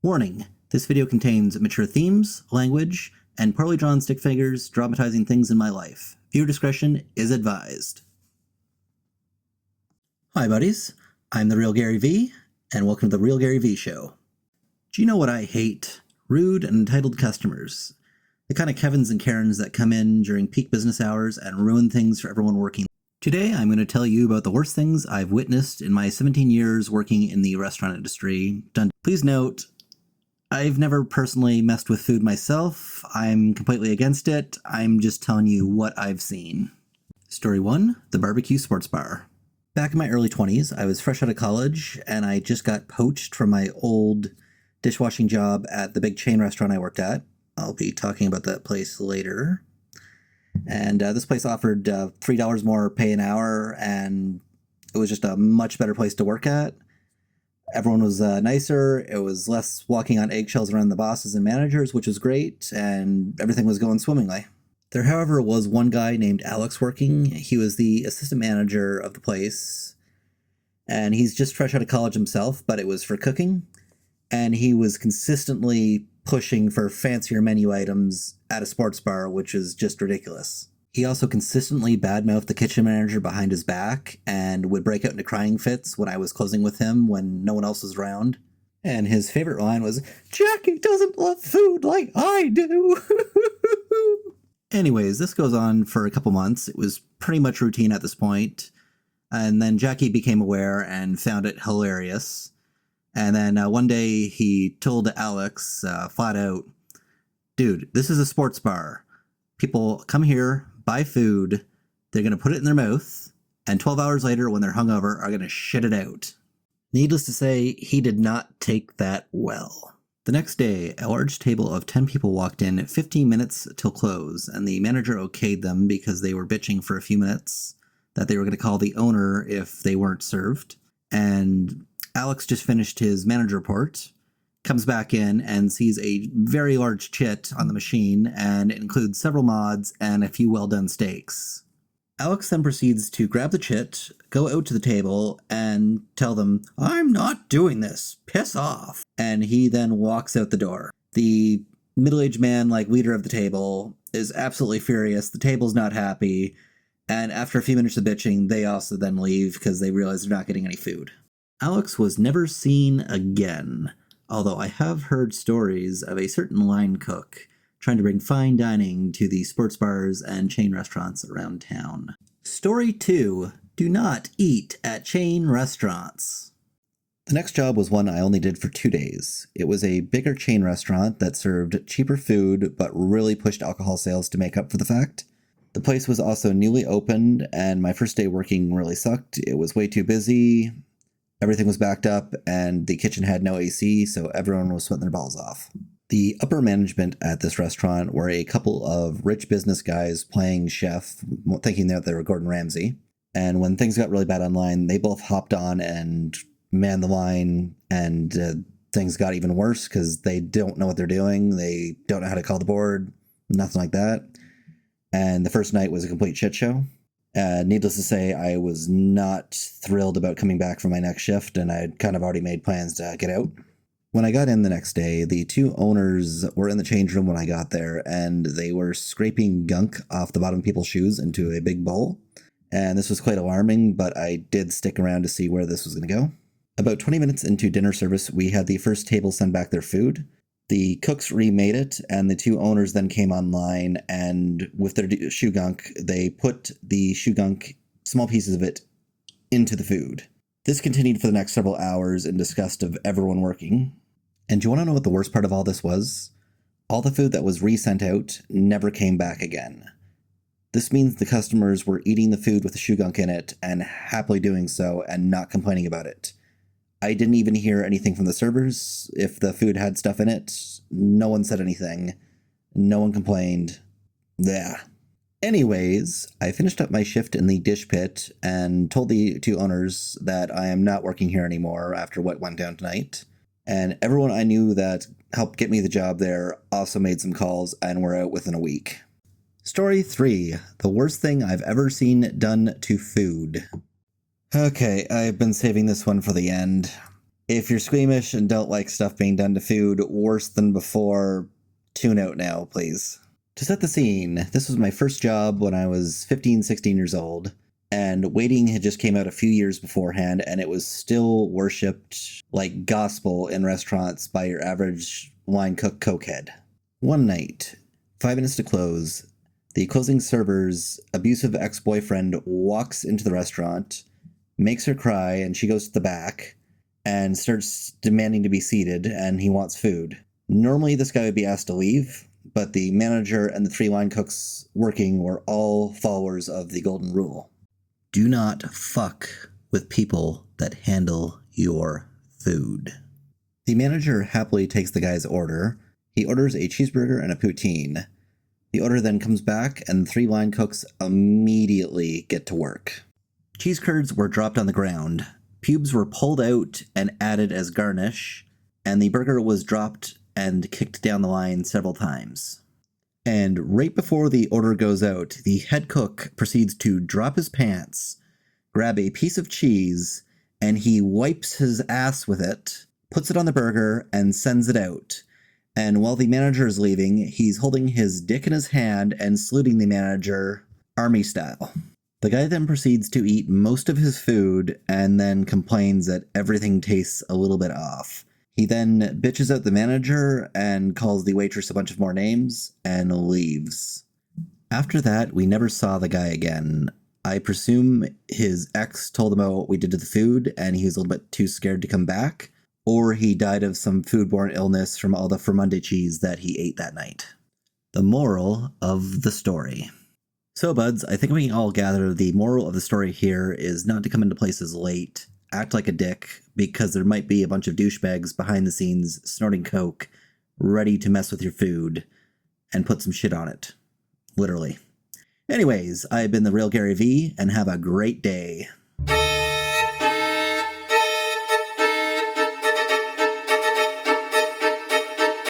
Warning, this video contains mature themes, language, and poorly drawn stick figures dramatizing things in my life. Viewer discretion is advised. Hi buddies, I'm the RealGaryV, and welcome to the RealGaryV Show. Do you know what I hate? Rude and entitled customers. The kind of Kevins and Karens that come in during peak business hours and ruin things for everyone working. Today I'm going to tell you about the worst things I've witnessed in my 17 years working in the restaurant industry. Please note, I've never personally messed with food myself. I'm completely against it. I'm just telling you what I've seen. Story 1, the barbecue sports bar. Back in my early 20s, I was fresh out of college, and I just got poached from my old dishwashing job at the big chain restaurant I worked at. I'll be talking about that place later. And this place offered $3 more pay an hour, and it was just a much better place to work at. Everyone was nicer. It was less walking on eggshells around the bosses and managers, which was great, and everything was going swimmingly. There, however, was one guy named Alex working. He was the assistant manager of the place, and he's just fresh out of college himself, but it was for cooking, and he was consistently pushing for fancier menu items at a sports bar, which is just ridiculous. He also consistently badmouthed the kitchen manager behind his back and would break out into crying fits when I was closing with him when no one else was around. And his favorite line was, "Jackie doesn't love food like I do." Anyways, this goes on for a couple months. It was pretty much routine at this point. And then Jackie became aware and found it hilarious. And then one day he told Alex flat out, "Dude, this is a sports bar. People come here, buy food, they're going to put it in their mouth, and 12 hours later when they're hungover are going to shit it out." Needless to say, he did not take that well. The next day, a large table of 10 people walked in 15 minutes till close, and the manager okayed them because they were bitching for a few minutes that they were going to call the owner if they weren't served. And Alex just finished his manager report, comes back in and sees a very large chit on the machine, and it includes several mods and a few well-done steaks. Alex then proceeds to grab the chit, go out to the table, and tell them, "I'm not doing this, piss off." And he then walks out the door. The middle-aged man, like leader of the table, is absolutely furious. The table's not happy, and after a few minutes of bitching, they also then leave because they realize they're not getting any food. Alex was never seen again. Although I have heard stories of a certain line cook trying to bring fine dining to the sports bars and chain restaurants around town. Story 2, do not eat at chain restaurants. The next job was one I only did for 2 days. It was a bigger chain restaurant that served cheaper food but really pushed alcohol sales to make up for the fact. The place was also newly opened, and my first day working really sucked. It was way too busy. Everything was backed up, and the kitchen had no AC, so everyone was sweating their balls off. The upper management at this restaurant were a couple of rich business guys playing chef, thinking that they were Gordon Ramsay. And when things got really bad online, they both hopped on and manned the line, and things got even worse because they don't know what they're doing. They don't know how to call the board, nothing like that. And the first night was a complete shit show. Needless to say, I was not thrilled about coming back for my next shift, and I had kind of already made plans to get out. When I got in the next day, the two owners were in the change room when I got there, and they were scraping gunk off the bottom of people's shoes into a big bowl. And this was quite alarming, but I did stick around to see where this was going to go. About 20 minutes into dinner service, we had the first table send back their food. The cooks remade it, and the two owners then came online, and with their shoe gunk, they put the shoe gunk, small pieces of it, into the food. This continued for the next several hours in disgust of everyone working. And do you want to know what the worst part of all this was? All the food that was resent out never came back again. This means the customers were eating the food with the shoe gunk in it, and happily doing so, and not complaining about it. I didn't even hear anything from the servers. If the food had stuff in it, no one said anything. No one complained. Yeah. Anyways, I finished up my shift in the dish pit and told the two owners that I am not working here anymore after what went down tonight. And everyone I knew that helped get me the job there also made some calls and were out within a week. Story 3, the worst thing I've ever seen done to food. Okay, I've been saving this one for the end. If you're squeamish and don't like stuff being done to food worse than before, tune out now, please. To set the scene, this was my first job when I was 15, 16 years old, and Waiting had just came out a few years beforehand, and it was still worshipped like gospel in restaurants by your average line cook cokehead. One night, 5 minutes to close, the closing server's abusive ex-boyfriend walks into the restaurant, makes her cry, and she goes to the back and starts demanding to be seated, and he wants food. Normally, this guy would be asked to leave, but the manager and the 3 line cooks working were all followers of the golden rule. Do not fuck with people that handle your food. The manager happily takes the guy's order. He orders a cheeseburger and a poutine. The order then comes back, and the 3 line cooks immediately get to work. Cheese curds were dropped on the ground. Pubes were pulled out and added as garnish, and the burger was dropped and kicked down the line several times. And right before the order goes out, the head cook proceeds to drop his pants, grab a piece of cheese, and he wipes his ass with it, puts it on the burger, and sends it out. And while the manager is leaving, he's holding his dick in his hand and saluting the manager, army style. The guy then proceeds to eat most of his food and then complains that everything tastes a little bit off. He then bitches out the manager and calls the waitress a bunch of more names and leaves. After that, we never saw the guy again. I presume his ex told him about what we did to the food and he was a little bit too scared to come back, or he died of some foodborne illness from all the Fermante cheese that he ate that night. The moral of the story. So, buds, I think we can all gather the moral of the story here is not to come into places late, act like a dick, because there might be a bunch of douchebags behind the scenes snorting coke, ready to mess with your food, and put some shit on it. Literally. Anyways, I've been the RealGaryV, and have a great day.